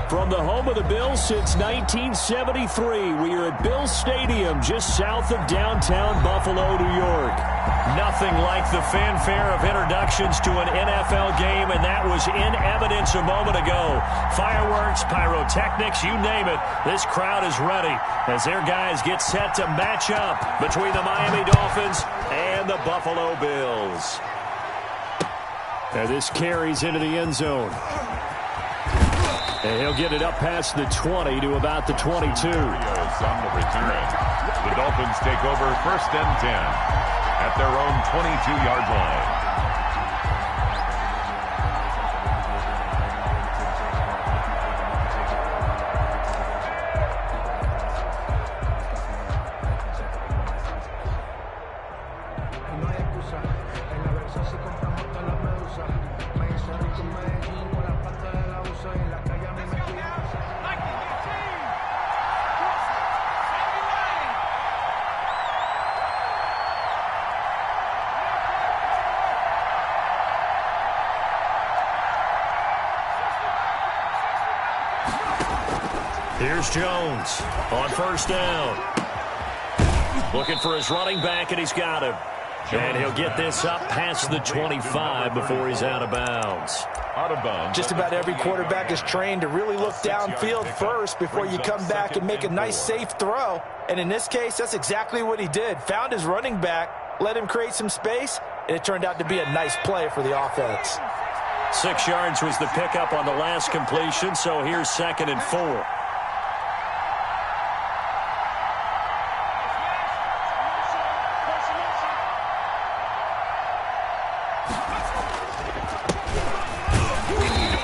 From the home of the Bills since 1973, we are at Bills Stadium just south of downtown Buffalo, New York. Nothing like the fanfare of introductions to an NFL game, and that was in evidence a moment ago. Fireworks, pyrotechnics, you name it. This crowd is ready as their guys get set to match up between the Miami Dolphins and the Buffalo Bills. And this carries into the end zone. And he'll get it up past the 20 to about the 22. On the return. The Dolphins take over 1st and 10 at their own 22-yard line. Here's Jones on 1st down. Looking for his running back, and he's got him. And he'll get this up past the 25 before he's out of bounds. Out of bounds. Just about every quarterback is trained to really look downfield first before you come back and make a nice, safe throw. And in this case, that's exactly what he did. Found his running back, let him create some space, and it turned out to be a nice play for the offense. 6 yards was the pickup on the last completion, so here's 2nd and 4.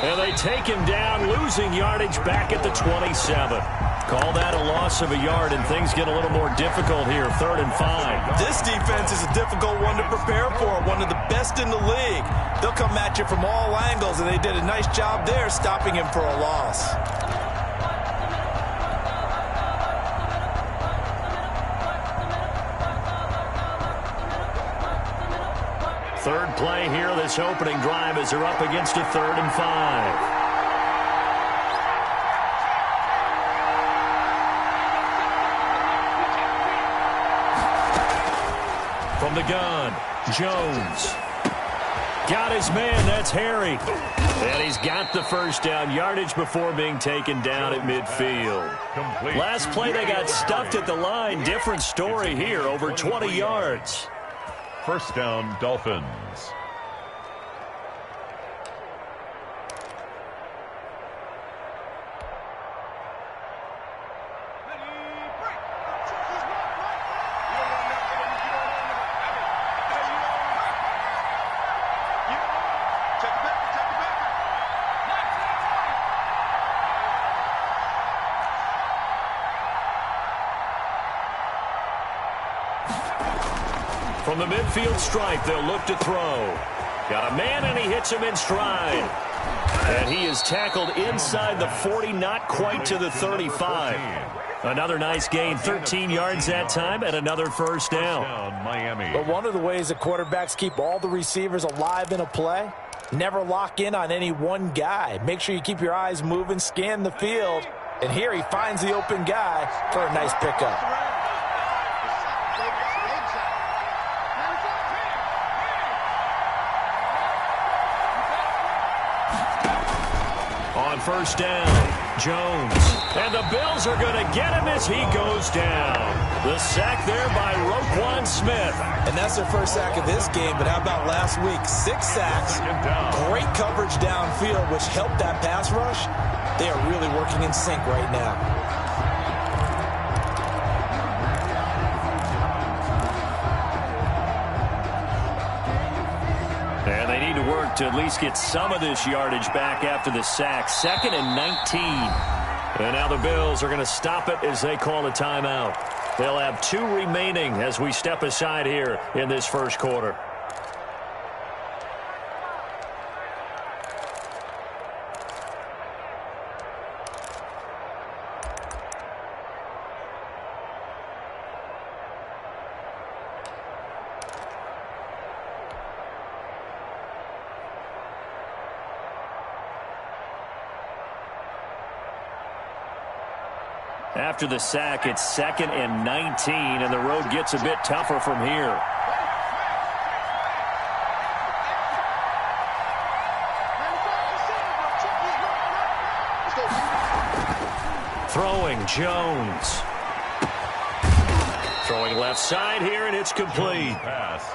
And they take him down, losing yardage back at the 27. Call that a loss of a yard, and things get a little more difficult here, 3rd and 5. This defense is a difficult one to prepare for, one of the best in the league. They'll come at you from all angles, and they did a nice job there stopping him for a loss. Third play here, this opening drive, as they're up against a 3rd and 5. From the gun, Jones. Got his man, that's Harry. And he's got the 1st down, yardage before being taken down at midfield. Last play, they got stuffed at the line. Different story here, over 20 yards. 1st down, Dolphins. From the midfield stripe, they'll look to throw. Got a man, and he hits him in stride. And he is tackled inside the 40, not quite to the 35. Another nice gain, 13 yards that time, and another 1st down. Miami. But one of the ways that quarterbacks keep all the receivers alive in a play, never lock in on any one guy. Make sure you keep your eyes moving, scan the field. And here he finds the open guy for a nice pickup. On 1st down, Jones. And the Bills are going to get him as he goes down. The sack there by Roquan Smith. And that's their 1st sack of this game, but how about last week? 6 sacks, great coverage downfield, which helped that pass rush. They are really working in sync right now. And they need to work to at least get some of this yardage back after the sack. 2nd and 19. And now the Bills are going to stop it as they call a timeout. They'll have 2 remaining as we step aside here in this 1st quarter. After the sack, it's 2nd and 19, and the road gets a bit tougher from here. Throwing, Jones. Throwing left side here, and it's complete. Pass.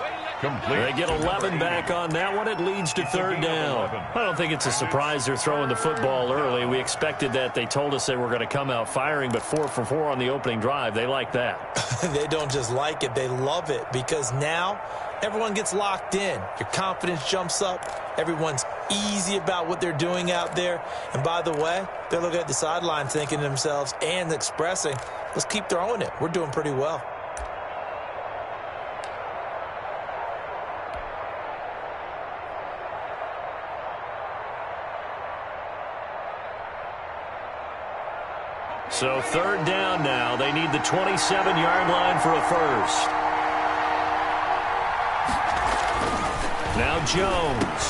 Complete. They get 11 back on that one. It leads to 3rd down. I don't think it's a surprise they're throwing the football early. We expected that. They told us they were going to come out firing, but 4 for 4 on the opening drive. They like that. They don't just like it. They love it because now everyone gets locked in. Your confidence jumps up. Everyone's easy about what they're doing out there. And by the way, they're looking at the sideline thinking to themselves and expressing, let's keep throwing it. We're doing pretty well. So 3rd down now. They need the 27-yard line for a first. Now Jones.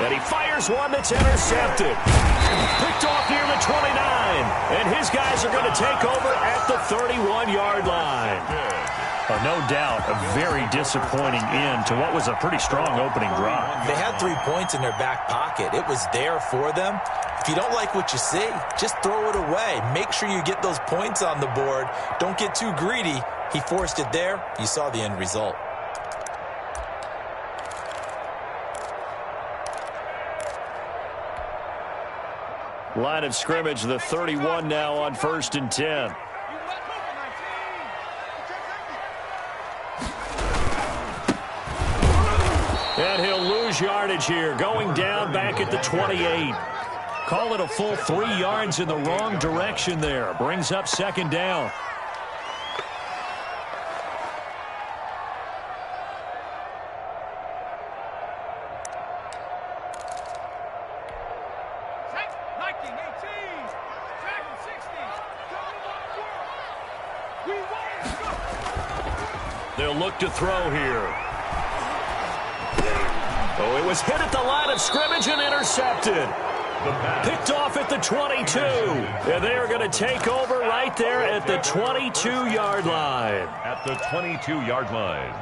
And he fires one that's intercepted. Picked off near the 29. And his guys are going to take over at the 31-yard line. No doubt a very disappointing end to what was a pretty strong opening drive. They had 3 points in their back pocket. It was there for them. If you don't like what you see, just throw it away. Make sure you get those points on the board. Don't get too greedy. He forced it there. You saw the end result. Line of scrimmage, the 31 now on 1st and 10. And he'll lose yardage here, going down back at the 28. Call it a full 3 yards in the wrong direction there. Brings up 2nd down. They'll look to throw here. Oh, it was hit at the line of scrimmage and intercepted. Picked off at the 22. And they are going to take over right there at the 22-yard line. At the 22-yard line.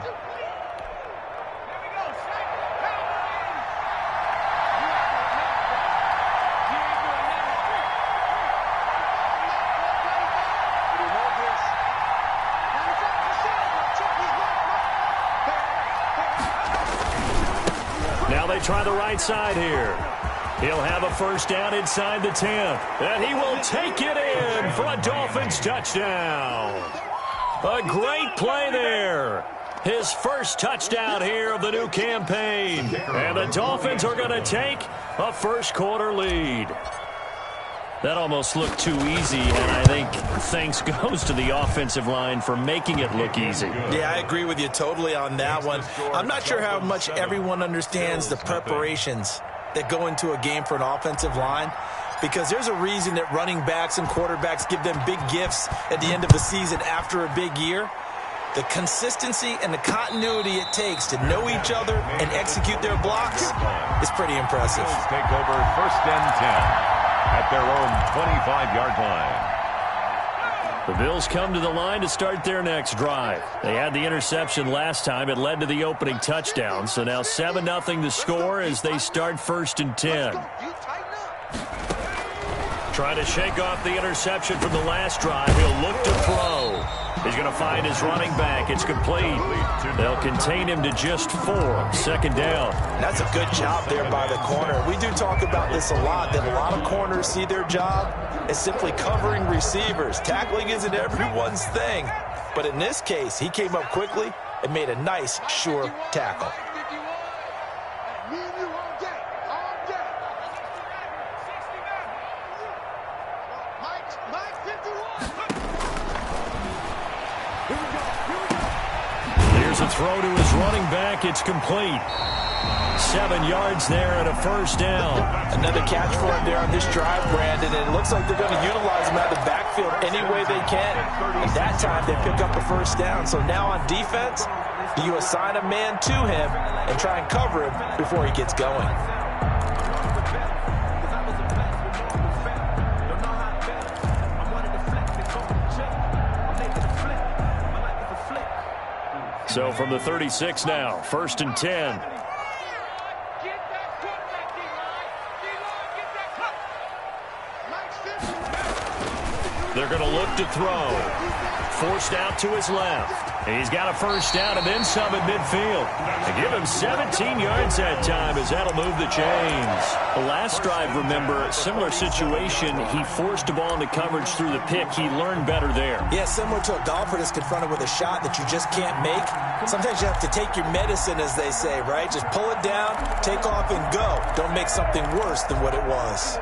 Now they try the right side here. He'll have a first down inside the 10. And he will take it in for a Dolphins touchdown. A great play there. His first touchdown here of the new campaign. And the Dolphins are going to take a first-quarter lead. That almost looked too easy, and I think thanks goes to the offensive line for making it look easy. Yeah, I agree with you totally on that one. I'm not sure how much everyone understands the preparations that go into a game for an offensive line, because there's a reason that running backs and quarterbacks give them big gifts at the end of the season after a big year. The consistency and the continuity it takes to know each other and execute their blocks is pretty impressive. Bills take over 1st and 10. At their own 25-yard line. The Bills come to the line to start their next drive. They had the interception last time. It led to the opening touchdown. So now 7-0 the score as they start 1st and 10. Trying to shake off the interception from the last drive. He'll look to throw. He's going to find his running back. It's complete. They'll contain him to just 4. 2nd down. That's a good job there by the corner. We do talk about this a lot, that a lot of corners see their job as simply covering receivers. Tackling isn't everyone's thing. But in this case, he came up quickly and made a nice, sure tackle. Here's a throw to his running back. It's complete. 7 yards there and a first down. Another catch for him there on this drive, Brandon, and it looks like they're going to utilize him out of the backfield any way they can. And that time they pick up the first down. So now on defense, you assign a man to him and try and cover him before he gets going. So from the 36 now, 1st and 10. They're going to look to throw. Forced out to his left. He's got a first down and then some at midfield. They give him 17 yards that time as that'll move the chains. The last drive, remember, similar situation. He forced the ball into coverage through the pick. He learned better there. Yeah, similar to a golfer that's confronted with a shot that you just can't make. Sometimes you have to take your medicine, as they say, right? Just pull it down, take off, and go. Don't make something worse than what it was.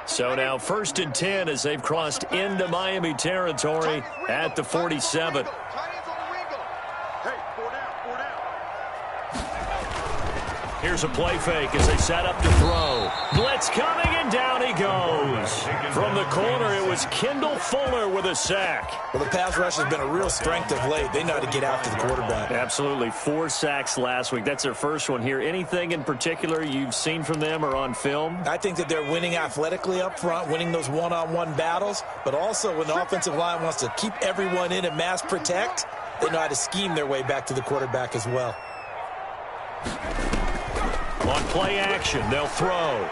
So now 1st and 10 as they've crossed into Miami territory at the 47. Here's a play fake as they set up to throw. Blitz coming, and down he goes. From the corner, it was Kendall Fuller with a sack. Well, the pass rush has been a real strength of late. They know how to get after the quarterback. Absolutely. 4 sacks last week. That's their first one here. Anything in particular you've seen from them or on film? I think that they're winning athletically up front, winning those one-on-one battles, but also when the offensive line wants to keep everyone in and mass protect, they know how to scheme their way back to the quarterback as well. On play action, they'll throw.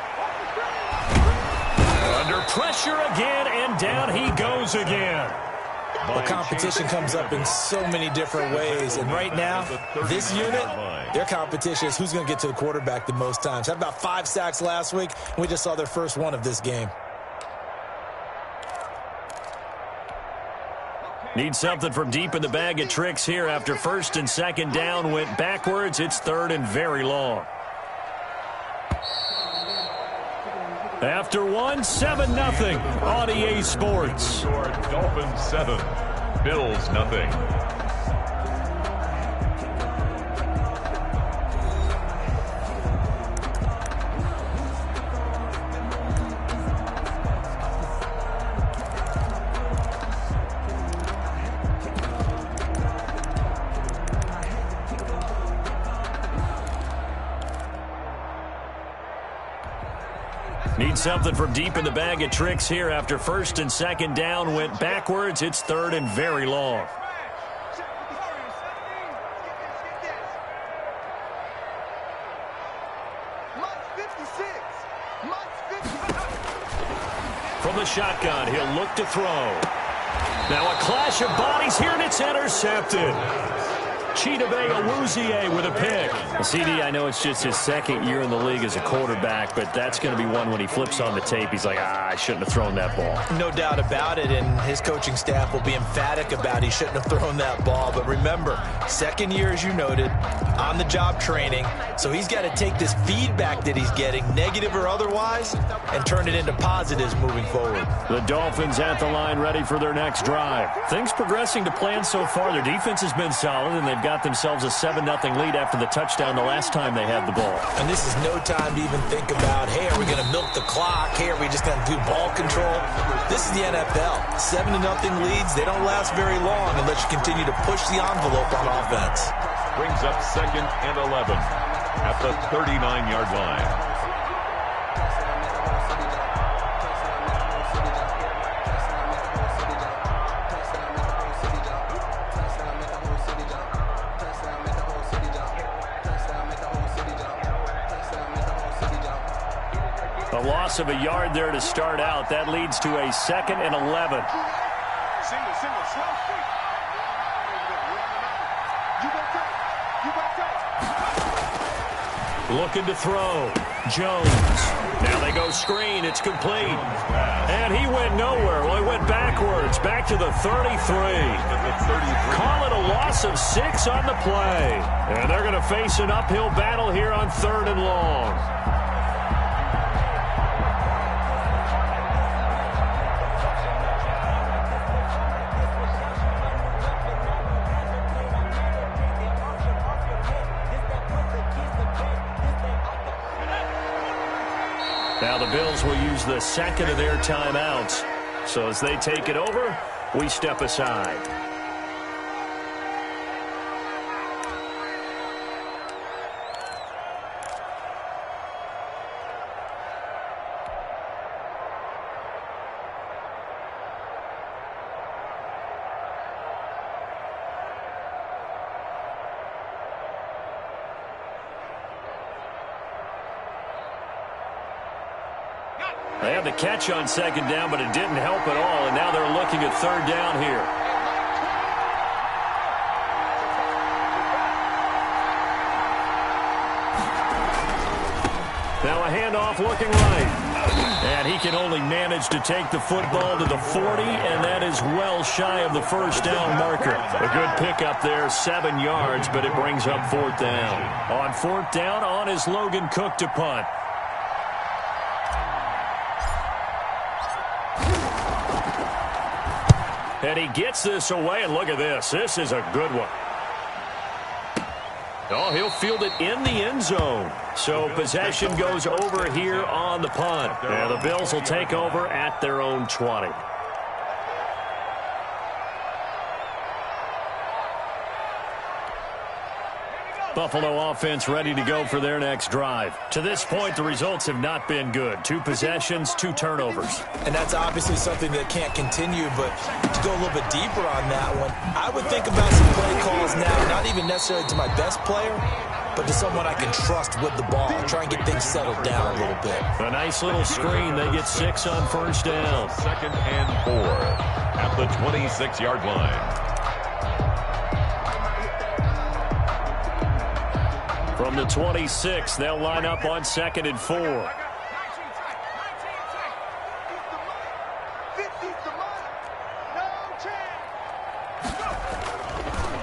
Under pressure again, and down he goes again. The competition comes up in so many different ways, and right now, this unit, their competition is who's going to get to the quarterback the most times. Had about 5 sacks last week, and we just saw their first one of this game. Need something from deep in the bag of tricks here after 1st and 2nd down went backwards. It's 3rd and very long. After 1, 7-0 on EA Sports. Dolphins 7, Bills nothing. Need something from deep in the bag of tricks here after 1st and 2nd down went backwards. It's 3rd and very long. From the shotgun, he'll look to throw. Now a clash of bodies here, and it's intercepted. Chidobe Awuzie with a pick. Well, CD, I know it's just his 2nd year in the league as a quarterback, but that's going to be one when he flips on the tape. He's like, I shouldn't have thrown that ball. No doubt about it, and his coaching staff will be emphatic about he shouldn't have thrown that ball. But remember, 2nd year, as you noted, on-the-job training, so he's got to take this feedback that he's getting, negative or otherwise, and turn it into positives moving forward. The Dolphins at the line ready for their next drive. Things progressing to plan so far. Their defense has been solid, and they've got themselves a 7-0 lead after the touchdown the last time they had the ball. And this is no time to even think about, hey, are we going to milk the clock? Hey, are we just going to do ball control? This is the NFL. 7-0 leads, they don't last very long unless you continue to push the envelope on offense. Brings up 2nd and 11 at the 39-yard line. A loss of a yard there to start out. That leads to a 2nd and 11. Looking to throw. Jones. Now they go screen. It's complete. And he went nowhere. Well, he went backwards. Back to the 33. Call it a loss of 6 on the play. And they're going to face an uphill battle here on 3rd and long. Now the Bills will use the 2nd of their timeouts. So as they take it over, we step aside. They had the catch on second down, but it didn't help at all, and now they're looking at third down here. Now a handoff looking right. And he can only manage to take the football to the 40, and that is well shy of the first down marker. A good pickup there, 7 yards, but it brings up fourth down. On fourth down, on is Logan Cook to punt. And he gets this away, and look at this. This is a good one. Oh, he'll field it in the end zone. So possession goes over here on the punt. And the Bills will take over at their own 20. Buffalo offense ready to go for their next drive. To this point, the results have not been good. 2 possessions, 2 turnovers. And that's obviously something that can't continue, but to go a little bit deeper on that one, I would think about some play calls now, not even necessarily to my best player, but to someone I can trust with the ball. Try and get things settled down a little bit. A nice little screen. They get 6 on first down. 2nd and 4 at the 26-yard line. From the 26, they'll line up on 2nd and 4.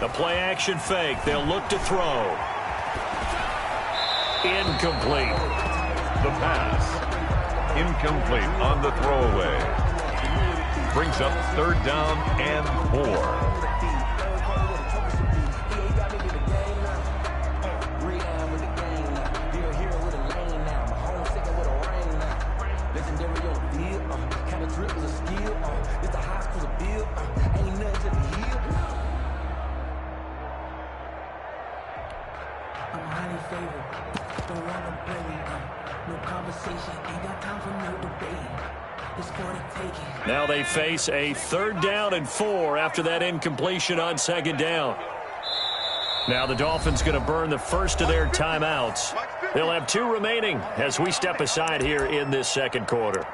The play-action fake. They'll look to throw. Incomplete. The pass. Incomplete on the throwaway. Brings up 3rd down and 4. Now they face a 3rd down and 4 after that incompletion on 2nd down. Now the Dolphins going to burn the first of their timeouts. They'll have 2 remaining as we step aside here in this 2nd quarter.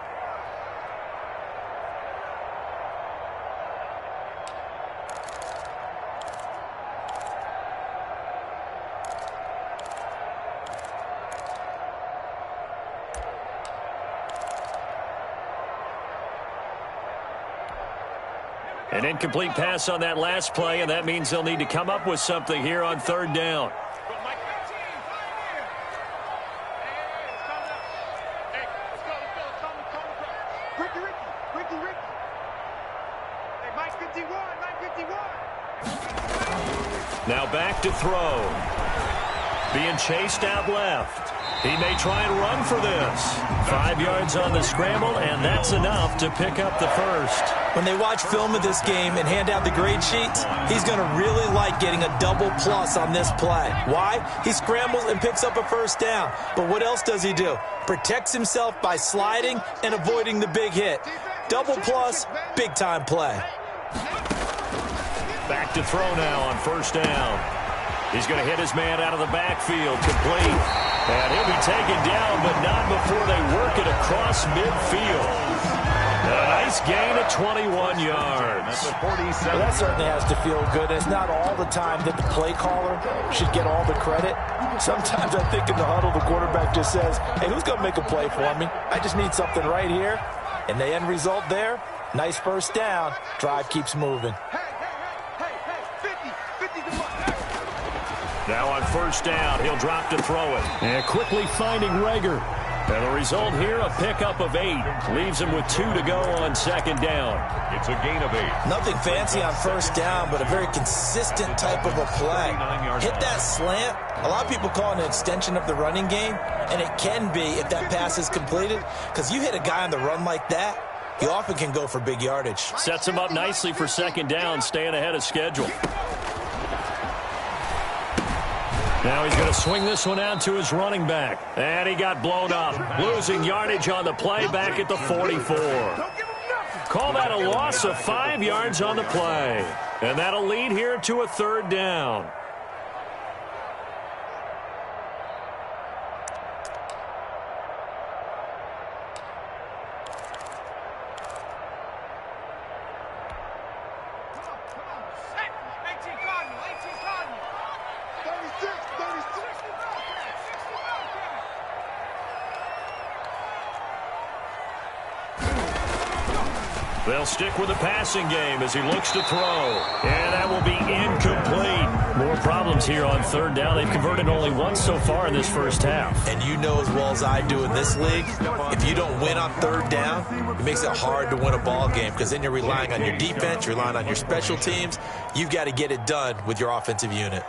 An incomplete pass on that last play, and that means they'll need to come up with something here on 3rd down. Now back to throw. Being chased out left. He may try and run for this. 5 yards on the scramble, and that's enough to pick up the first. When they watch film of this game and hand out the grade sheets, he's going to really like getting a double plus on this play. Why? He scrambles and picks up a first down. But what else does he do? Protects himself by sliding and avoiding the big hit. Double plus, big-time play. Back to throw now on 1st down. He's going to hit his man out of the backfield, complete. And he'll be taken down, but not before they work it across midfield. A nice gain of 21 yards. Well, that certainly has to feel good. It's not all the time that the play caller should get all the credit. Sometimes I think in the huddle, the quarterback just says, hey, who's going to make a play for me? I just need something right here. And the end result there, nice first down. Drive keeps moving. Now on 1st down, he'll drop to throw it. And quickly finding Rager. And the result here, a pickup of 8. Leaves him with 2 to go on 2nd down. It's a gain of 8. Nothing fancy on 1st down, but a very consistent type of a play. Hit that slant. A lot of people call it an extension of the running game, and it can be if that pass is completed, because you hit a guy on the run like that, you often can go for big yardage. Sets him up nicely for 2nd down, staying ahead of schedule. Now he's going to swing this one out to his running back. And he got blown up. Losing yardage on the play back at the 44. Call that a loss of 5 yards on the play. And that'll lead here to a 3rd down. They'll stick with the passing game as he looks to throw. And that will be incomplete. More problems here on third down. They've converted only once so far in this first half. And you know as well as I do in this league, if you don't win on third down, it makes it hard to win a ball game because then you're relying on your defense, you're relying on your special teams. You've got to get it done with your offensive unit.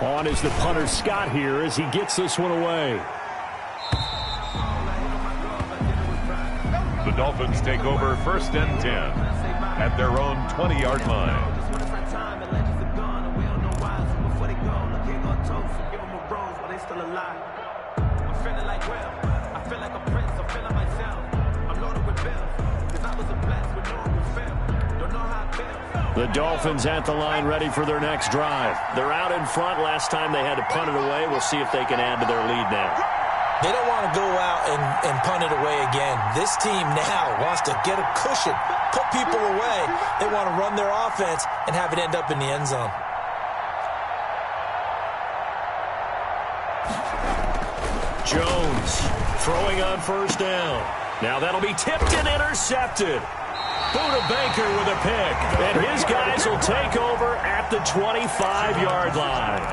On is the punter Scott here as he gets this one away. The Dolphins take over 1st and 10 at their own 20-yard line. The Dolphins at the line ready for their next drive. They're out in front. Last time they had to punt it away. We'll see if they can add to their lead now. They don't want to go out and punt it away again. This team now wants to get a cushion, put people away. They want to run their offense and have it end up in the end zone. Jones throwing on first down. Now that'll be tipped and intercepted. Buda Baker with a pick. And his guys will take over at the 25-yard line.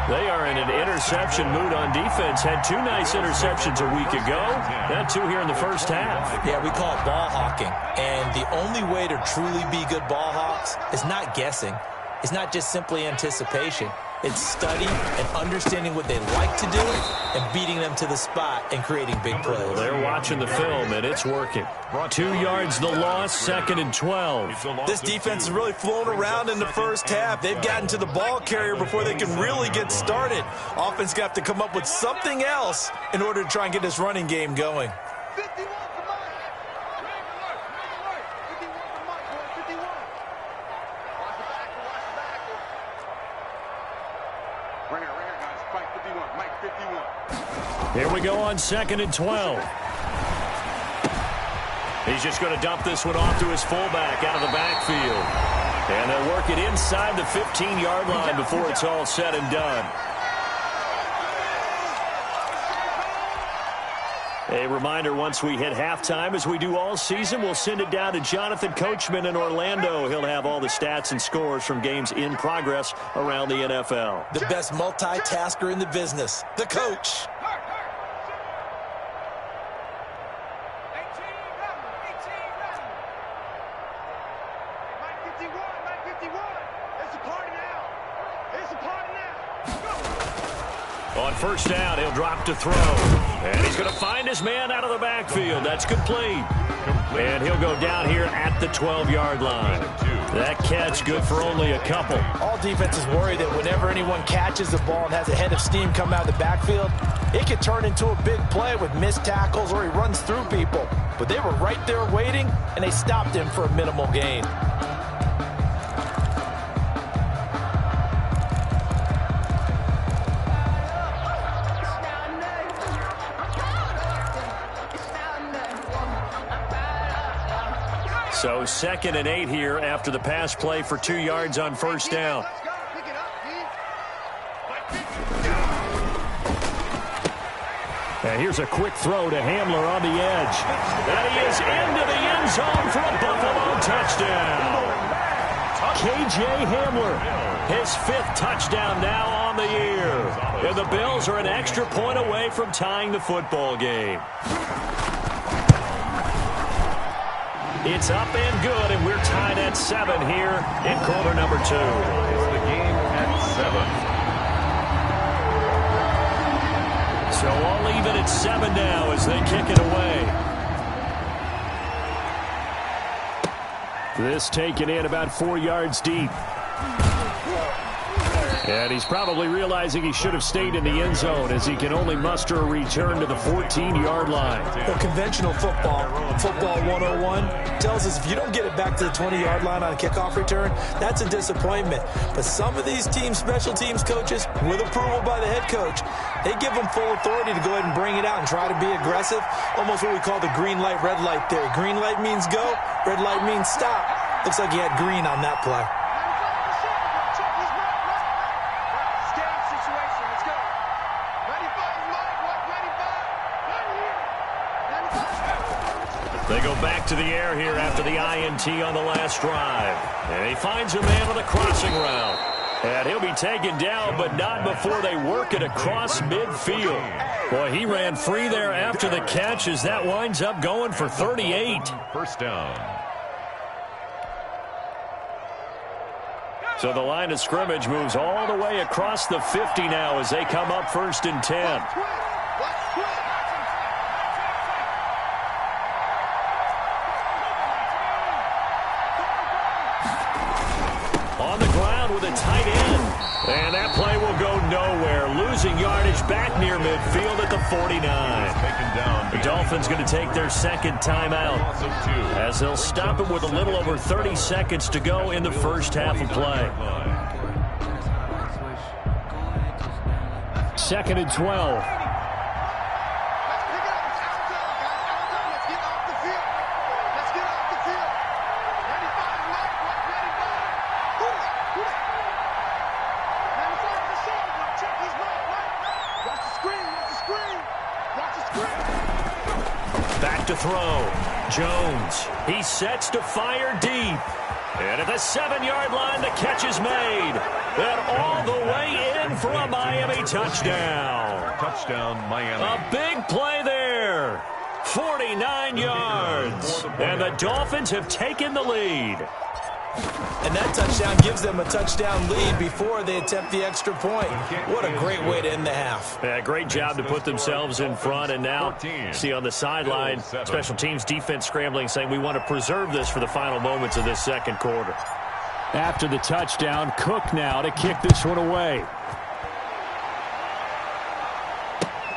They are in an interception mood on defense. Had 2 nice interceptions a week ago. Had 2 here in the first half. Yeah, we call it ball hawking. And the only way to truly be good ball hawks is not guessing. It's not just simply anticipation. It's study and understanding what they like to do and beating them to the spot and creating big plays. They're watching the film, and it's working. 2 yards the loss, 2nd and 12. This defense has really flown around in the first half. They've gotten to the ball carrier before they can really get started. Offense got to come up with something else in order to try and get this running game going. Here we go on 2nd and 12. He's just going to dump this one off to his fullback out of the backfield. And they'll work it inside the 15-yard line before it's all said and done. A reminder, once we hit halftime, as we do all season, we'll send it down to Jonathan Coachman in Orlando. He'll have all the stats and scores from games in progress around the NFL. The best multitasker in the business, the coach. On first down, he'll drop to throw. And he's going to find his man out of the backfield. That's complete. And he'll go down here at the 12-yard line. That catch good for only a couple. All defenses worry that whenever anyone catches the ball and has a head of steam come out of the backfield, it could turn into a big play with missed tackles or he runs through people. But they were right there waiting, and they stopped him for a minimal gain. So 2nd and 8 here after the pass play for 2 yards on first down. And here's a quick throw to Hamler on the edge. And he is into the end zone for a Buffalo touchdown. K.J. Hamler, his 5th touchdown now on the year. And the Bills are an extra point away from tying the football game. It's up and good, and we're tied at 7 here in quarter number 2. It's the game at 7. So all even at 7 now as they kick it away. This taken in about 4 yards deep. And he's probably realizing he should have stayed in the end zone as he can only muster a return to the 14-yard line. Well, conventional football 101, tells us if you don't get it back to the 20-yard line on a kickoff return, that's a disappointment. But some of these teams, special teams coaches, with approval by the head coach, they give them full authority to go ahead and bring it out and try to be aggressive. Almost what we call the green light, red light theory. Green light means go, red light means stop. Looks like he had green on that play. They go back to the air here after the INT on the last drive. And he finds a man on the crossing route. And he'll be taken down, but not before they work it across midfield. Boy, he ran free there after the catch as that winds up going for 38. First down. So the line of scrimmage moves all the way across the 50 now as they come up 1st and 10. On the ground with a tight end. And that play will go nowhere. Losing yardage back near midfield at the 49. The Dolphins going to take their second timeout as they'll stop it with a little over 30 seconds to go in the first half of play. 2nd and 12. Back to throw. Jones. He sets to fire deep. And at the 7-yard line, the catch is made. And all the way in for a Miami touchdown. Touchdown, Miami. A big play there. 49 yards. And the Dolphins have taken the lead. And that touchdown gives them a touchdown lead before they attempt the extra point. What a great way to end the half. Yeah, great job to put themselves in front. And now, see on the sideline, special teams defense scrambling, saying we want to preserve this for the final moments of this second quarter. After the touchdown, Cook now to kick this one away.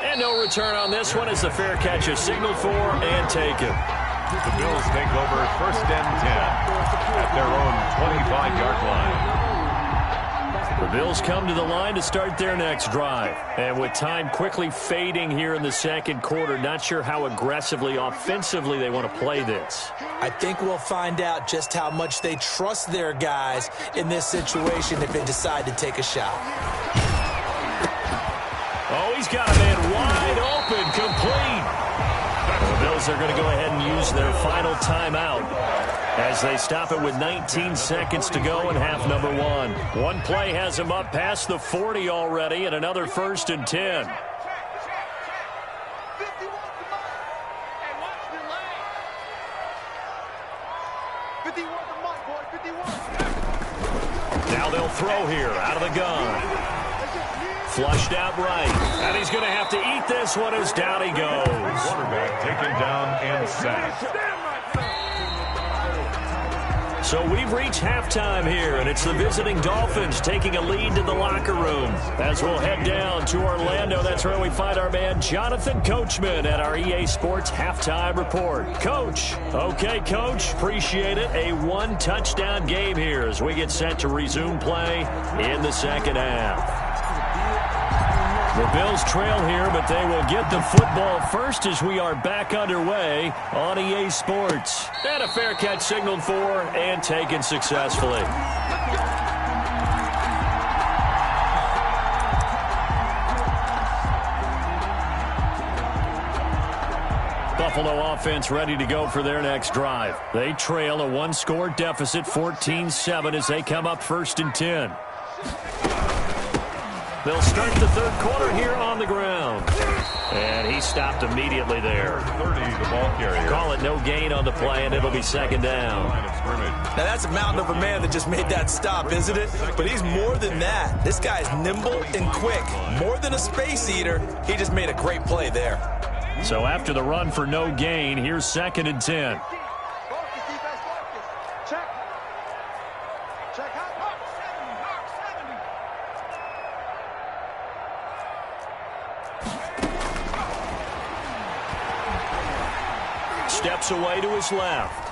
And no return on this one as the fair catch is signaled for and taken. The Bills take over 1st and 10 at their own 25-yard line. The Bills come to the line to start their next drive. And with time quickly fading here in the second quarter, not sure how aggressively, offensively they want to play this. I think we'll find out just how much they trust their guys in this situation if they decide to take a shot. Oh, he's got a man wide open, complete. The Bills are going to go ahead and use their final timeout as they stop it with 19 seconds to go in half number 1. One play has them up past the 40 already and another 1st and 10. Now they'll throw here out of the gun. Flushed out right. And he's going to have to eat this one as down he goes. Quarterback taken down and sacked. So we've reached halftime here, and it's the visiting Dolphins taking a lead to the locker room. As we'll head down to Orlando, that's where we find our man Jonathan Coachman at our EA Sports Halftime Report. Coach. Okay, Coach. Appreciate it. A one-touchdown game here as we get set to resume play in the second half. The Bills trail here, but they will get the football first as we are back underway on EA Sports. And a fair catch signaled for and taken successfully. Buffalo offense ready to go for their next drive. They trail a one-score deficit, 14-7, as they come up 1st and 10. They'll start the third quarter here on the ground. And he stopped immediately there. 30, the ball carrier. Call it no gain on the play, and it'll be second down. Now, that's a mountain of a man that just made that stop, isn't it? But he's more than that. This guy's nimble and quick. More than a space eater. He just made a great play there. So after the run for no gain, here's 2nd and 10. Steps away to his left.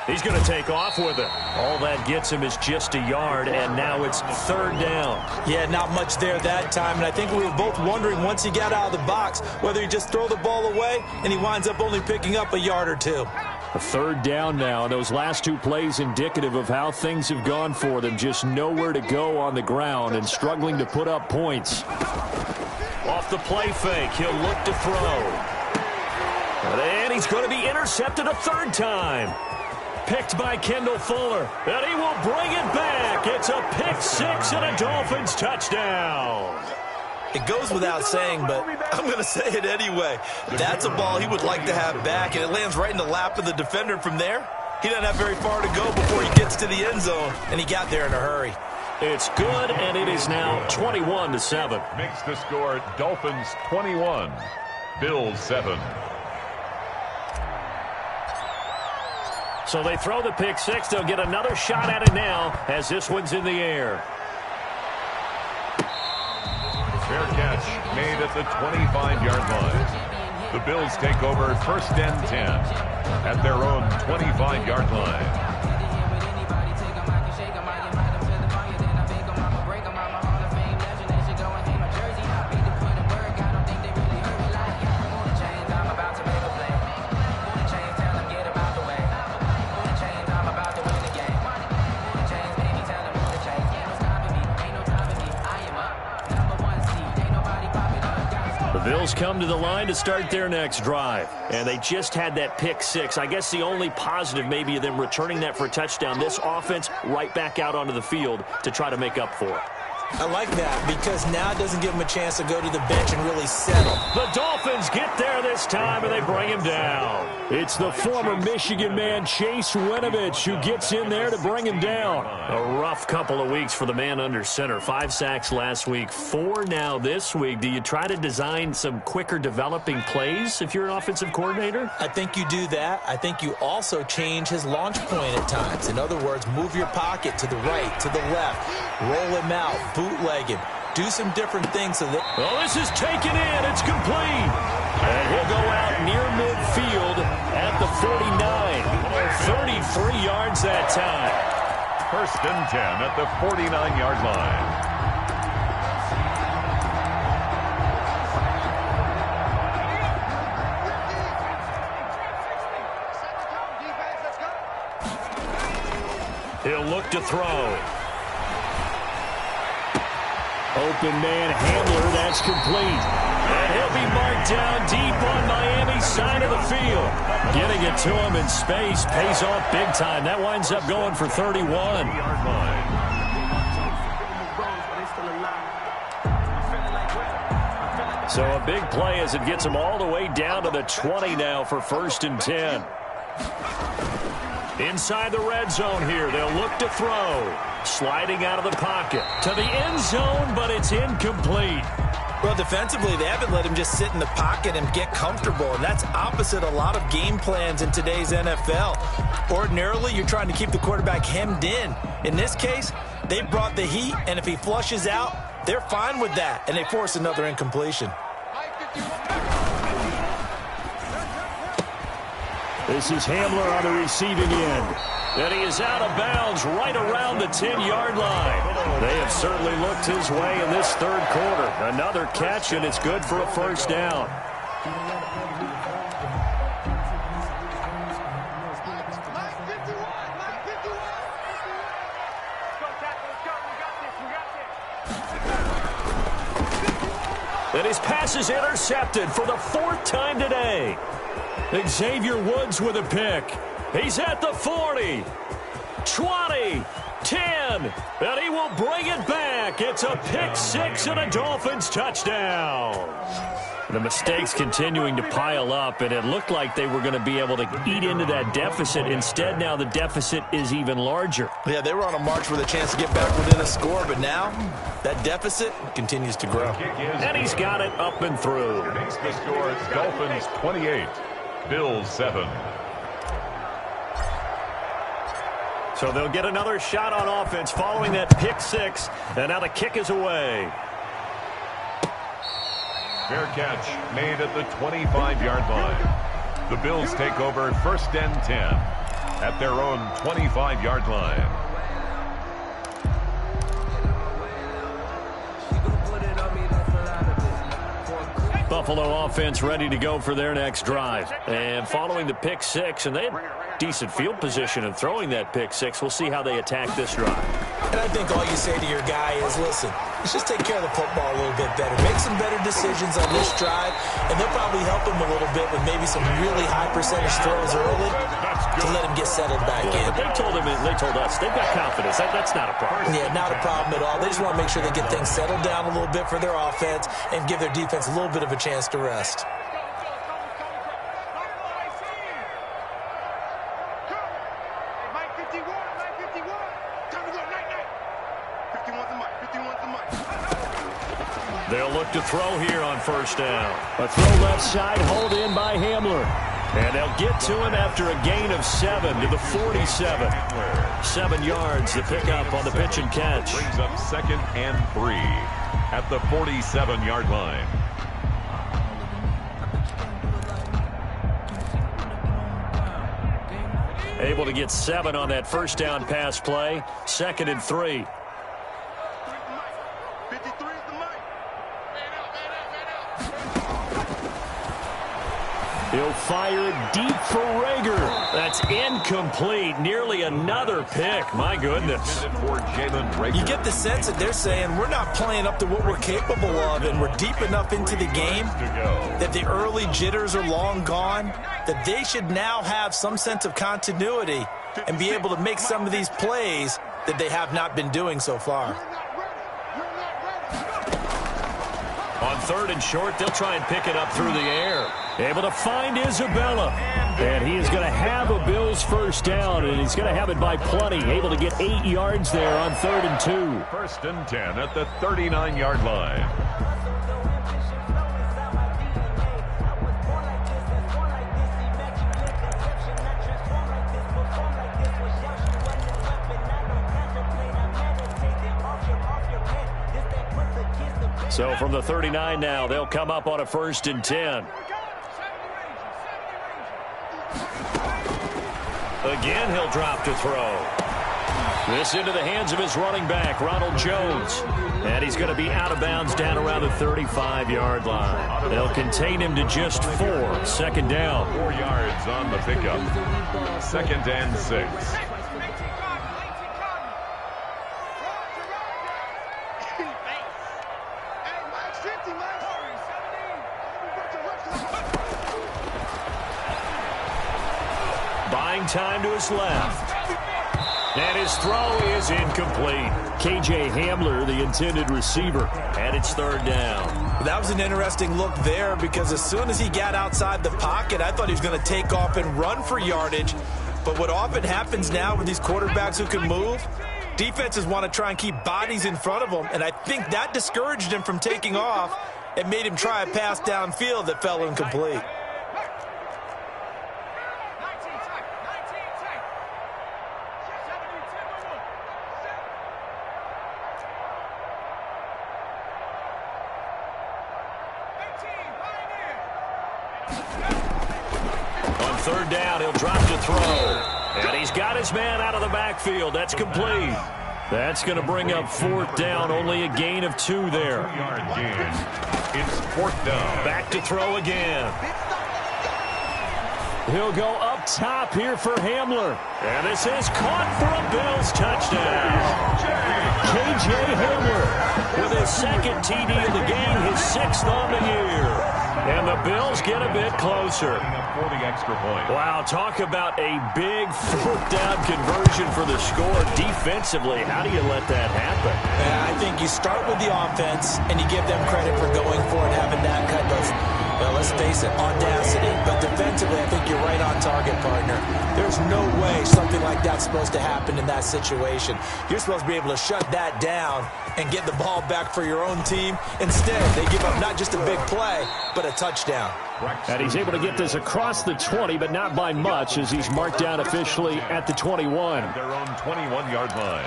He's going to take off with it. All that gets him is just a yard, and now it's 3rd down. Yeah, not much there that time, and I think we were both wondering once he got out of the box whether he just throw the ball away, and he winds up only picking up a yard or two. A 3rd down now. Those last two plays indicative of how things have gone for them. Just nowhere to go on the ground and struggling to put up points. Off the play fake, he'll look to throw. And he's going to be intercepted a third time. Picked by Kendall Fuller. And he will bring it back. It's a pick six and a Dolphins touchdown. It goes without saying, but I'm going to say it anyway. That's a ball he would like to have back, and it lands right in the lap of the defender from there. He doesn't have very far to go before he gets to the end zone, and he got there in a hurry. It's good, and it is now 21-7. Makes the score Dolphins 21, Bills 7. So they throw the pick six. They'll get another shot at it now as this one's in the air. Fair catch made at the 25-yard line. The Bills take over first and 10 at their own 25-yard line. Bills come to the line to start their next drive. And they just had that pick six. I guess the only positive maybe of them returning that for a touchdown. This offense right back out onto the field to try to make up for it. I like that because now it doesn't give him a chance to go to the bench and really settle. The Dolphins get there this time, and they bring him down. It's the former Michigan man, Chase Winovich, who gets in there to bring him down. A rough couple of weeks for the man under center. 5 sacks last week, 4 now this week. Do you try to design some quicker developing plays if you're an offensive coordinator? I think you do that. I think you also change his launch point at times. In other words, move your pocket to the right, to the left, roll him out, bootleg him. Do some different things so that... Well, this is taken in. It's complete. And he'll go out near midfield at the 49. 33 yards that time. First and 10 at the 49-yard line. He'll look to throw. Open man Hamler, that's complete. And he'll be marked down deep on Miami's side of the field. Getting it to him in space pays off big time. That winds up going for 31. So a big play as it gets him all the way down to the 20 now for first and 10. Inside the red zone here, they'll look to throw. Sliding out of the pocket to the end zone, but it's incomplete. Well, defensively, they haven't let him just sit in the pocket and get comfortable, and that's opposite a lot of game plans in today's NFL. Ordinarily, you're trying to keep the quarterback hemmed in. In this case, they brought the heat, and if he flushes out, they're fine with that, and they force another incompletion. This is Hamler on the receiving end. And he is out of bounds right around the 10-yard line. They have certainly looked his way in this third quarter. Another catch, and it's good for a first down. And his pass is intercepted for the 4th time today. Xavier Woods with a pick. He's at the 40, 20, 10, and he will bring it back. It's a pick six and a Dolphins touchdown. The mistakes continuing to pile up, and it looked like they were going to be able to eat into that deficit. Instead, now the deficit is even larger. Yeah, they were on a march with a chance to get back within a score, but now that deficit continues to grow. And he's got it up and through. Makes the score Dolphins 28, Bills 7. So they'll get another shot on offense following that pick six, and now the kick is away. Fair catch made at the 25-yard line. The Bills take over first and 10 at their own 25-yard line. Buffalo offense ready to go for their next drive. And following the pick six, and they had decent field position in throwing that pick six. We'll see how they attack this drive. And I think all you say to your guy is, listen, let's just take care of the football a little bit better. Make some better decisions on this drive, and they'll probably help him a little bit with maybe some really high percentage throws early to let him get settled back in. But they told us they've got confidence. That's not a problem. Yeah, not a problem at all. They just want to make sure they get things settled down a little bit for their offense and give their defense a little bit of a chance to rest. They'll look to throw here on first down. A throw left side, hauled in by Hamler. And they'll get to him after a gain of 7 to the 47. 7 yards to pick up on the pitch and catch. Brings up 2nd and 3 at the 47-yard line. Able to get 7 on that first down pass play. 2nd and 3. He'll fire deep for Rager. That's incomplete. Nearly another pick. My goodness. You get the sense that they're saying we're not playing up to what we're capable of, and we're deep enough into the game that the early jitters are long gone, that they should now have some sense of continuity and be able to make some of these plays that they have not been doing so far. On 3rd and short, they'll try and pick it up through the air. Able to find Isabella. And he is going to have a Bills first down, and he's going to have it by plenty. Able to get 8 yards there on 3rd and 2. 1st and 10 at the 39-yard line. So from the 39 now, they'll come up on a 1st and 10. Again, he'll drop to throw. This into the hands of his running back, Ronald Jones. And he's going to be out of bounds down around the 35-yard line. They'll contain him to just 4. 2nd down. 4 yards on the pickup. 2nd and 6. Buying time to his left. And his throw is incomplete. K.J. Hamler, the intended receiver, and it's 3rd down. That was an interesting look there because as soon as he got outside the pocket, I thought he was going to take off and run for yardage. But what often happens now with these quarterbacks who can move, defenses want to try and keep bodies in front of them, and I think that discouraged him from taking off and made him try a pass downfield that fell incomplete. On 3rd down, he'll drop to throw. And he's got his man out of the backfield. That's complete. That's going to bring up 4th down. Only a gain of 2 there. 2-yard gain. It's 4th down. Back to throw again. He'll go up top here for Hamler. And this is caught for a Bills touchdown. K.J. Hamler with his 2nd TD of the game, his 6th on the year. And the Bills get a bit closer. For the extra point. Wow, talk about a big 4th down conversion for the score. Defensively, how do you let that happen? I think you start with the offense and you give them credit for going for it, having that kind of, well, let's face it, audacity. But defensively, I think you're right on target, partner. There's no way something like that's supposed to happen in that situation. You're supposed to be able to shut that down and get the ball back for your own team. Instead, they give up not just a big play, but a touchdown. And he's able to get this across the 20, but not by much, as he's marked down officially at the 21. Their own 21-yard line.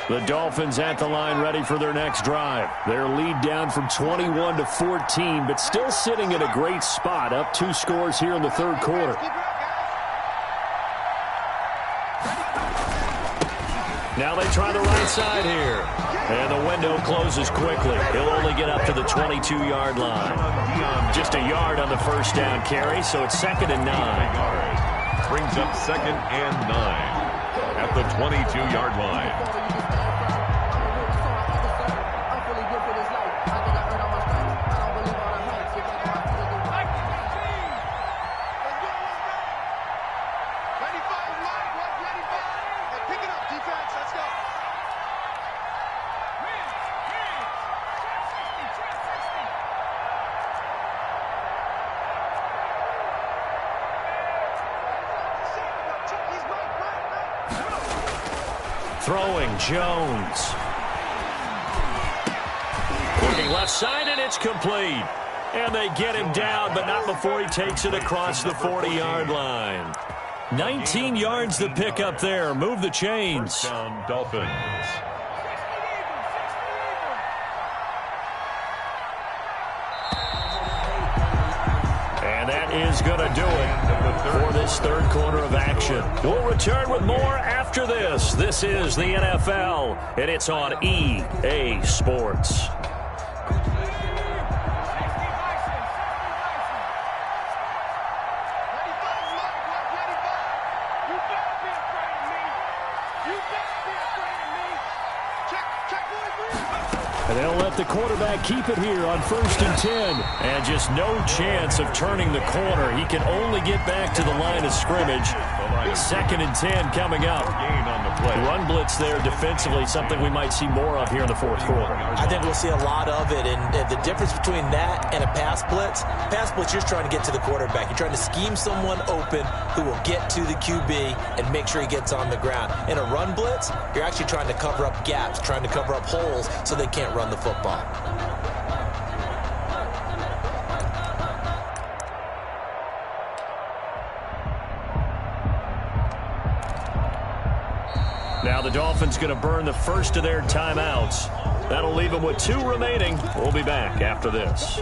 The Dolphins at the line ready for their next drive. Their lead down from 21 to 14, but still sitting in a great spot, up 2 scores here in the 3rd quarter. Now they try the right side here. And the window closes quickly. He'll only get up to the 22-yard line. Just a yard on the first down carry, so it's 2nd and 9. Brings up 2nd and 9 at the 22-yard line. Throwing Jones. Looking left side, and it's complete. And they get him down, but not before he takes it across the 40-yard line. 19 yards to pick up there. Move the chains. First down, Dolphins. And that is going to do it for this third quarter of action. We'll return with more after this. This is the NFL, and it's on EA Sports. And they'll let the quarterback keep it here on 1st and 10. And just no chance of turning the corner. He can only get back to the line of scrimmage. 2nd and 10 coming up. Run blitz there defensively, something we might see more of here in the fourth quarter. I think we'll see a lot of it. And the difference between that and a pass blitz, you're just trying to get to the quarterback. You're trying to scheme someone open who will get to the QB and make sure he gets on the ground. In a run blitz, you're actually trying to cover up gaps, trying to cover up holes so they can't run the football. Now the Dolphins going to burn the first of their timeouts. That'll leave them with 2 remaining. We'll be back after this.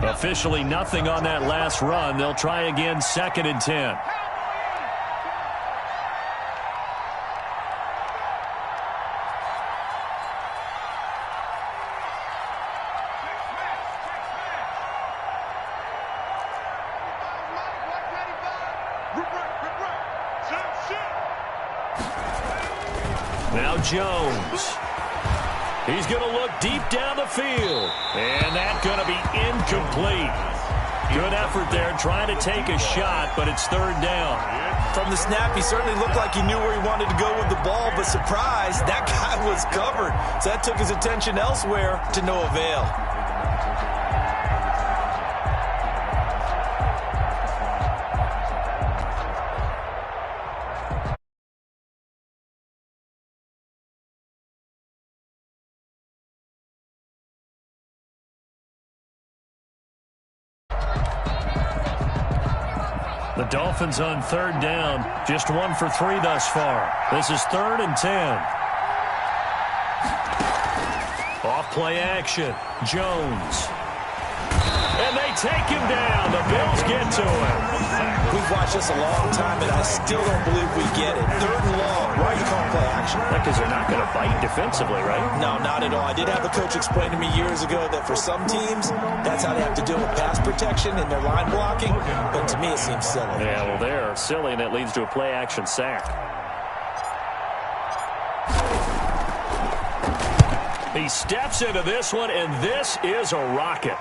Officially nothing on that last run. They'll try again, 2nd and 10. Now Jones. He's going to look deep down the field. And that's going to be incomplete. Good effort there trying to take a shot, but it's 3rd down. From the snap, he certainly looked like he knew where he wanted to go with the ball, but surprise, that guy was covered. So that took his attention elsewhere to no avail. The Dolphins on 3rd down, just 1 for 3 thus far. This is 3rd and 10. Off play action, Jones. And they take him down. The Bills get to him. We've watched this a long time, and I still don't believe we get it. 3rd and long. Why are you calling play action? Because they're not going to bite defensively, right? No, not at all. I did have a coach explain to me years ago that for some teams, that's how they have to deal with pass protection and their line blocking. But to me, it seems silly. Yeah, well, they're silly, and it leads to a play action sack. He steps into this one, and this is a rocket.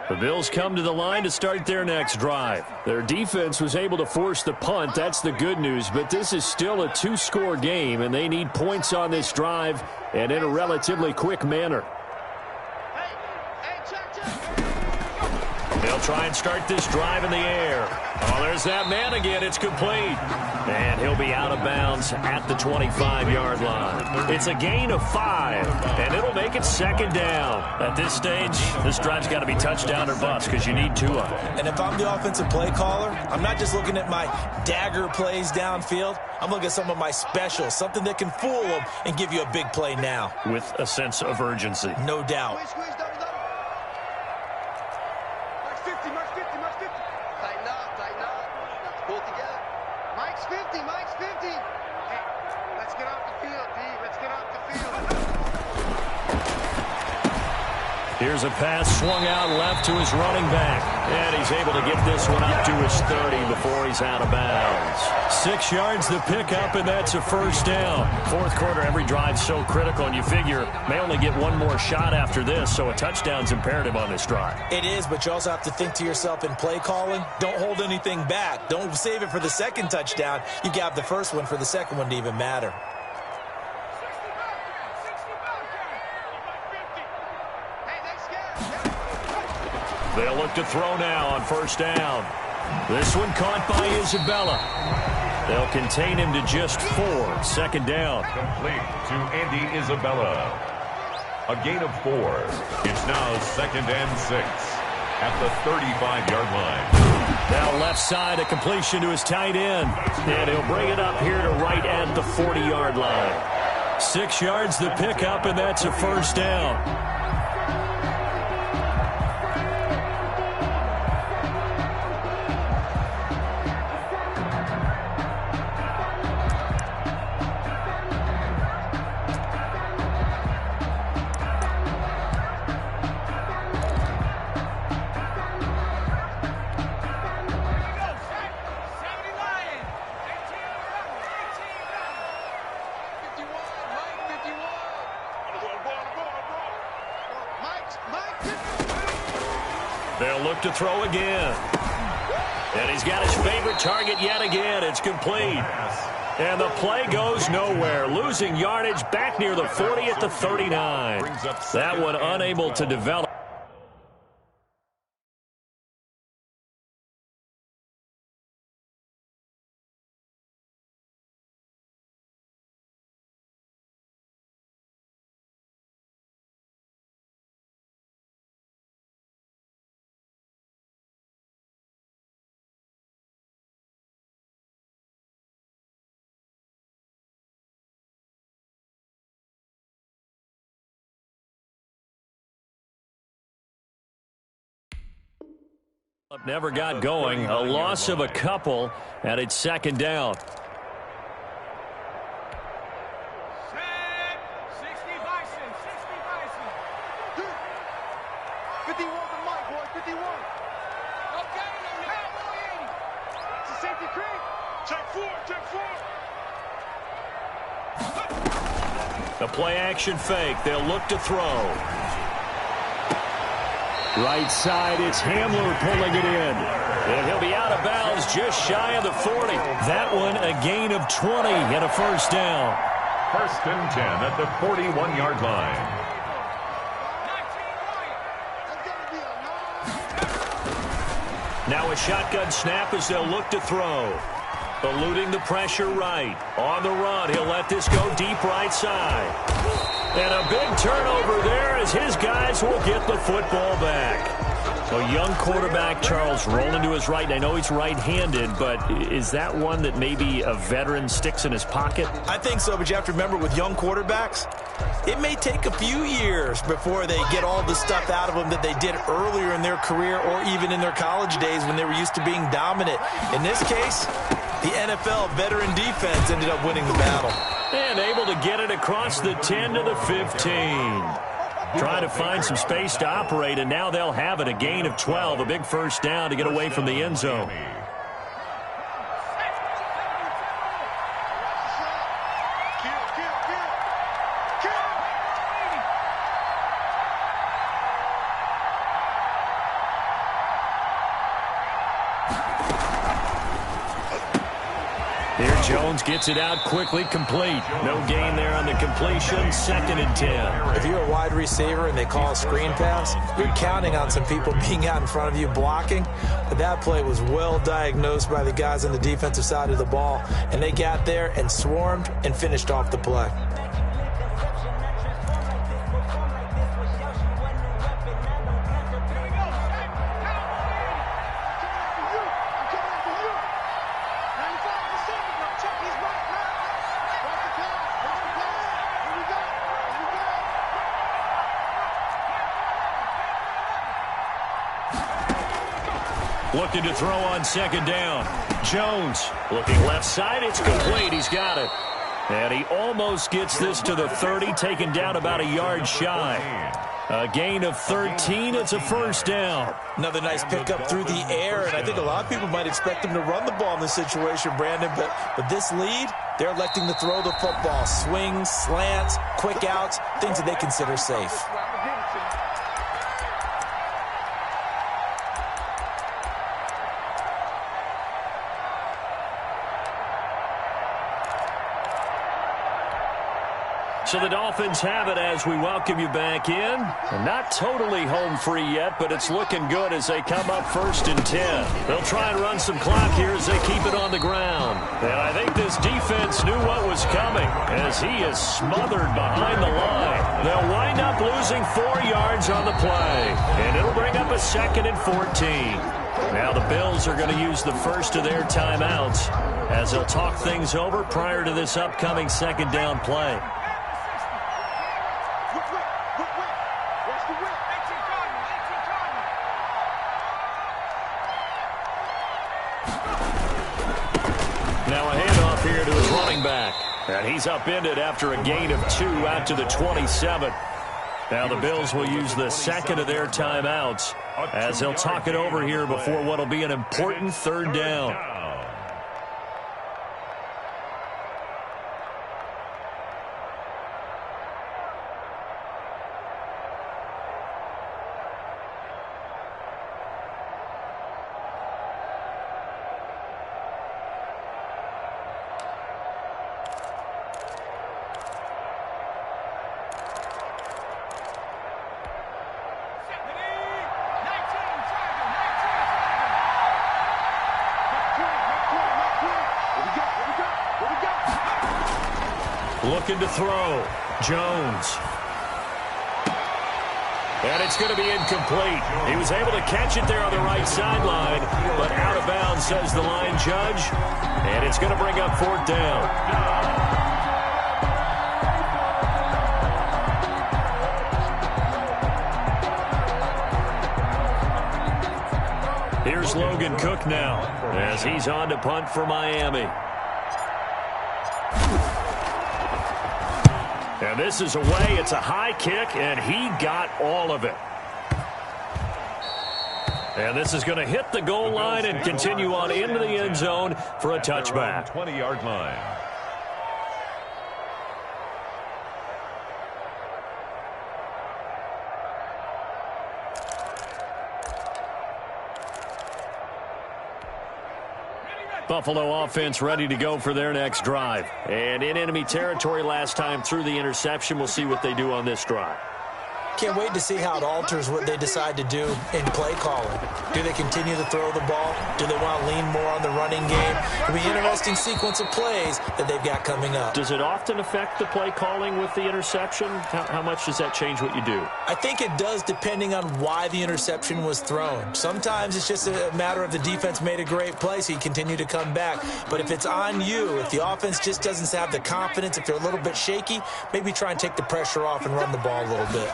The Bills come to the line to start their next drive. Their defense was able to force the punt. That's the good news, but this is still a 2-score game, and they need points on this drive and in a relatively quick manner. They'll They'll try and start this drive in the air. Oh, there's that man again. It's complete. And he'll be out of bounds at the 25-yard line. It's a gain of 5, and it'll make it second down. At this stage, this drive's got to be touchdown or bust because you need 2 of them. And if I'm the offensive play caller, I'm not just looking at my dagger plays downfield. I'm looking at some of my specials, something that can fool them and give you a big play now. With a sense of urgency. No doubt. Here's a pass swung out left to his running back. And he's able to get this one up to his 30 before he's out of bounds. 6 yards the pickup, and that's a first down. Fourth quarter, every drive's so critical, and you figure may only get one more shot after this, so a touchdown's imperative on this drive. It is, but you also have to think to yourself in play calling, don't hold anything back. Don't save it for the second touchdown. You got the first one for the second one to even matter. They'll look to throw now on first down. This one caught by Isabella. They'll contain him to just 4. Second down. Complete to Andy Isabella. A gain of 4. It's now second and 6 at the 35-yard line. Now left side, a completion to his tight end. And he'll bring it up here to right at the 40-yard line. 6 yards the pickup, and that's a first down. They'll look to throw again. And he's got his favorite target yet again. It's complete. And the play goes nowhere. Losing yardage back near the 40 at the 39. That one unable to develop. Never got going. A loss of a couple, and it's second down. The play action fake. They'll look to throw. Right side, it's Hamler pulling it in. And he'll be out of bounds just shy of the 40. That one a gain of 20 and a first down. First and 10 at the 41-yard line. Now a shotgun snap as they'll look to throw. Eluding the pressure right. On the run, he'll let this go deep right side. And a big turnover there as his guys will get the football back. A young quarterback, Charles, rolling to his right. And I know he's right-handed, but is that one that maybe a veteran sticks in his pocket? I think so, but you have to remember with young quarterbacks, it may take a few years before they get all the stuff out of them that they did earlier in their career or even in their college days when they were used to being dominant. In this case, the NFL veteran defense ended up winning the battle. And able to get it across the 10 to the 15. Trying to find some space to operate, and now they'll have it. A gain of 12, a big first down to get away from the end zone. Here Jones gets it out quickly, complete. No gain there on the completion, 2nd and 10. If you're a wide receiver and they call a screen pass, you're counting on some people being out in front of you blocking. But that play was well diagnosed by the guys on the defensive side of the ball, and they got there and swarmed and finished off the play. Looking to throw on 2nd down. Jones looking left side. It's complete. He's got it. And he almost gets this to the 30, taken down about a yard shy. A gain of 13. It's a 1st down. Another nice pickup through the air, and I think a lot of people might expect him to run the ball in this situation, Brandon, but this lead, they're electing to throw the football. Swings, slants, quick outs, things that they consider safe. So the Dolphins have it as we welcome you back in. And not totally home free yet, but it's looking good as they come up 1st and 10. They'll try and run some clock here as they keep it on the ground. And I think this defense knew what was coming as he is smothered behind the line. They'll wind up losing 4 yards on the play. And it'll bring up a 2nd and 14. Now the Bills are going to use the first of their timeouts as they'll talk things over prior to this upcoming 2nd down play. Now a handoff here to his running back. And he's upended after a gain of 2 out to the 27. Now the Bills will use the 2nd of their timeouts as they'll talk it over here before what will be an important 3rd down. Looking to throw. Jones. And it's going to be incomplete. He was able to catch it there on the right sideline, but out of bounds, says the line judge. And it's going to bring up 4th down. Here's Logan Cook now as he's on to punt for Miami. And this is away. It's a high kick, and he got all of it. And this is going to hit the goal line and continue on into the end zone for a touchback. 20-yard line. Buffalo offense ready to go for their next drive. And in enemy territory last time through the interception. We'll see what they do on this drive. Can't wait to see how it alters what they decide to do in play calling. Do they continue to throw the ball? Do they want to lean more on the running game? It'll be an interesting sequence of plays that they've got coming up. Does it often affect the play calling with the interception? How much does that change what you do? I think it does, depending on why the interception was thrown. Sometimes it's just a matter of the defense made a great play, so you continue to come back. But if it's on you, if the offense just doesn't have the confidence, if they're a little bit shaky, maybe try and take the pressure off and run the ball a little bit.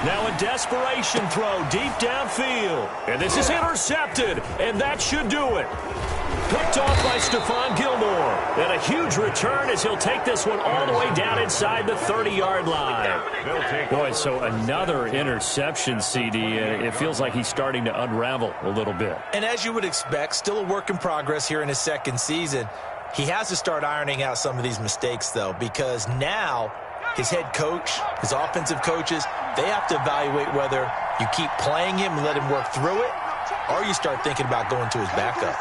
Now a desperation throw deep downfield. And this is intercepted, and that should do it. Picked off by Stephon Gilmore. And a huge return as he'll take this one all the way down inside the 30-yard line. Boy, so another interception, CD. It feels like he's starting to unravel a little bit. And as you would expect, still a work in progress here in his second season. He has to start ironing out some of these mistakes, though, because now his head coach, his offensive coaches, they have to evaluate whether you keep playing him and let him work through it, or you start thinking about going to his backup.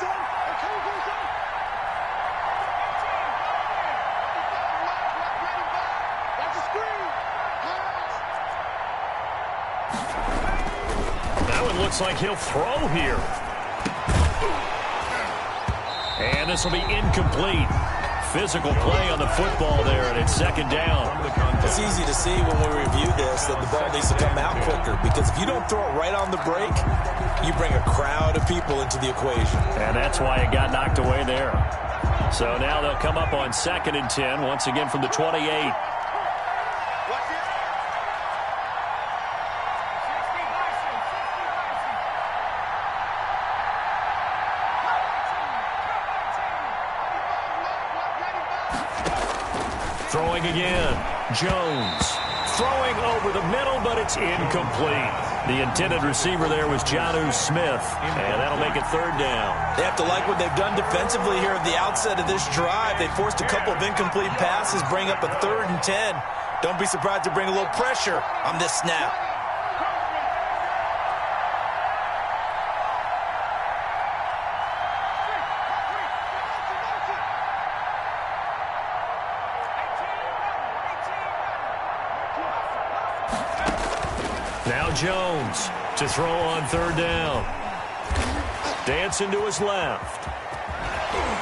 it looks like he'll throw here. And this will be incomplete. Physical play on the football there, and it's second down. It's easy to see when we review this that the ball needs to come out quicker, because if you don't throw it right on the break, you bring a crowd of people into the equation. And that's why it got knocked away there. So now they'll come up on 2nd and 10, once again from the 28. Throwing again. Jones throwing over the middle, but it's incomplete. The intended receiver there was Jonnu Smith, and that'll make it 3rd down. They have to like what they've done defensively here at the outset of this drive. They forced a couple of incomplete passes, bring up a 3rd and 10. Don't be surprised to bring a little pressure on this snap. Now Jones to throw on 3rd down. Dancing to his left.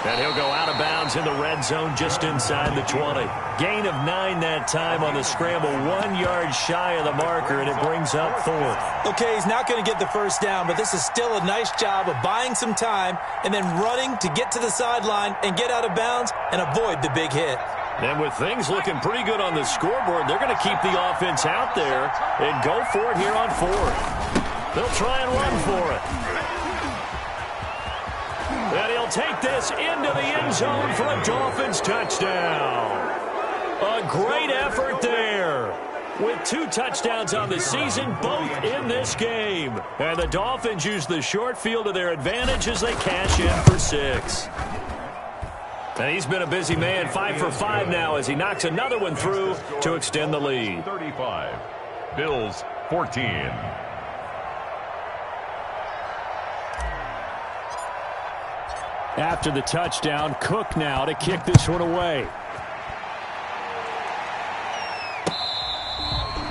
And he'll go out of bounds in the red zone just inside the 20. Gain of 9 that time on the scramble. 1 yard shy of the marker, and it brings up 4th. Okay, he's not going to get the first down, but this is still a nice job of buying some time and then running to get to the sideline and get out of bounds and avoid the big hit. And with things looking pretty good on the scoreboard, they're going to keep the offense out there and go for it here on 4th. They'll try and run for it. And he'll take this into the end zone for a Dolphins touchdown. A great effort there. With 2 touchdowns on the season, both in this game. And the Dolphins use the short field to their advantage as they cash in for 6. And he's been a busy man, 5 for 5 now as he knocks another one through to extend the lead. 35, Bills 14. After the touchdown, Cook now to kick this one away.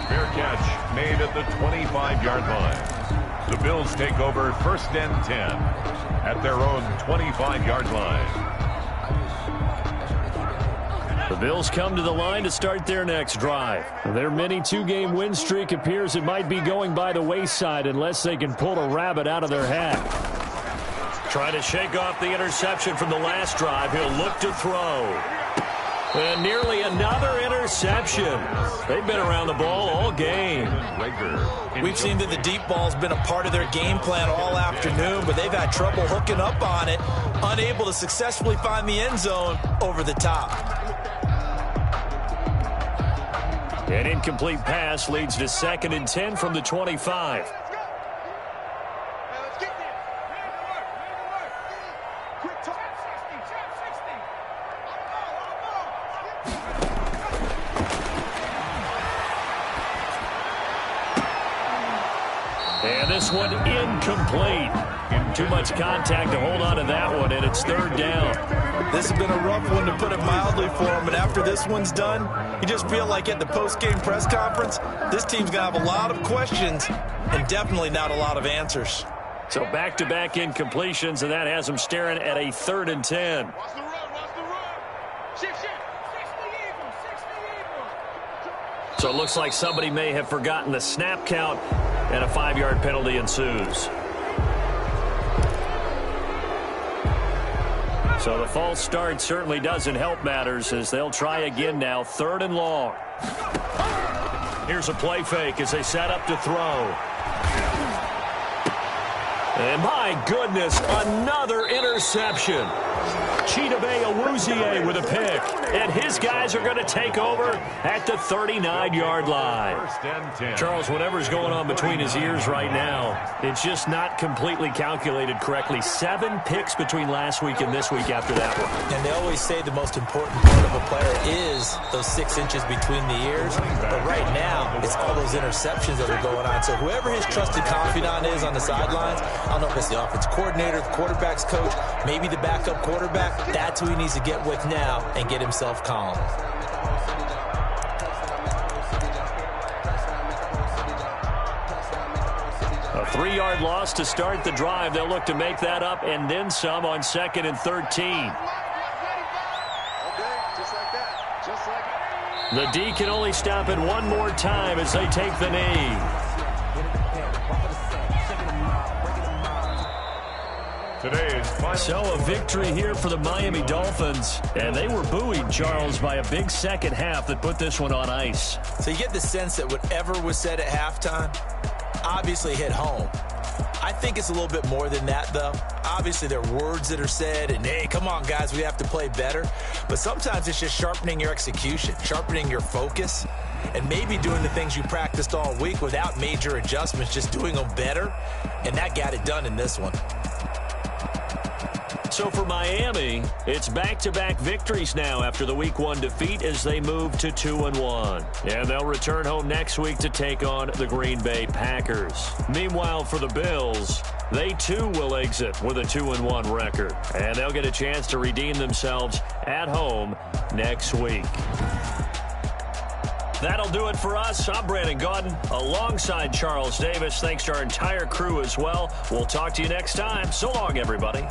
Fair catch made at the 25-yard line. The Bills take over 1st and 10 at their own 25-yard line. The Bills come to the line to start their next drive. Their mini 2-game win streak appears it might be going by the wayside unless they can pull a rabbit out of their hat. Trying to shake off the interception from the last drive. He'll look to throw. And nearly another interception. They've been around the ball all game. We've seen that the deep ball's been a part of their game plan all afternoon, but they've had trouble hooking up on it, unable to successfully find the end zone over the top. An incomplete pass leads to 2nd and 10 from the 25. And this one incomplete. Too much contact to hold on to that one, and it's 3rd down. This has been a rough one, to put it mildly, for him, but after this one's done, you just feel like at the post-game press conference, this team's going to have a lot of questions and definitely not a lot of answers. So back-to-back incompletions, and that has them staring at a 3rd and 10. So it looks like somebody may have forgotten the snap count, and a 5-yard penalty ensues. So the false start certainly doesn't help matters as they'll try again now, 3rd and long. Here's a play fake as they set up to throw. And my goodness, another interception. Chidobe Awuzie with a pick. And his guys are going to take over at the 39-yard line. Charles, whatever's going on between his ears right now, it's just not completely calculated correctly. 7 picks between last week and this week after that one. And they always say the most important part of a player is those 6 inches between the ears. But right now, it's all those interceptions that are going on. So whoever his trusted confidant is on the sidelines, I don't know if it's the offense coordinator, the quarterback's coach, maybe the backup quarterback, that's who he needs to get with now and get himself calm. A 3-yard loss to start the drive. They'll look to make that up and then some on 2nd and 13. The D can only stop it one more time as they take the knee. So a victory here for the Miami Dolphins. And they were buoyed, Charles, by a big second half that put this one on ice. So you get the sense that whatever was said at halftime obviously hit home. I think it's a little bit more than that, though. Obviously, there are words that are said, and, hey, come on, guys, we have to play better. But sometimes it's just sharpening your execution, sharpening your focus, and maybe doing the things you practiced all week without major adjustments, just doing them better. And that got it done in this one. So for Miami, it's back-to-back victories now after the Week 1 defeat as they move to 2-1. And they'll return home next week to take on the Green Bay Packers. Meanwhile, for the Bills, they too will exit with a 2-1 record. And they'll get a chance to redeem themselves at home next week. That'll do it for us. I'm Brandon Gaudin alongside Charles Davis. Thanks to our entire crew as well. We'll talk to you next time. So long, everybody.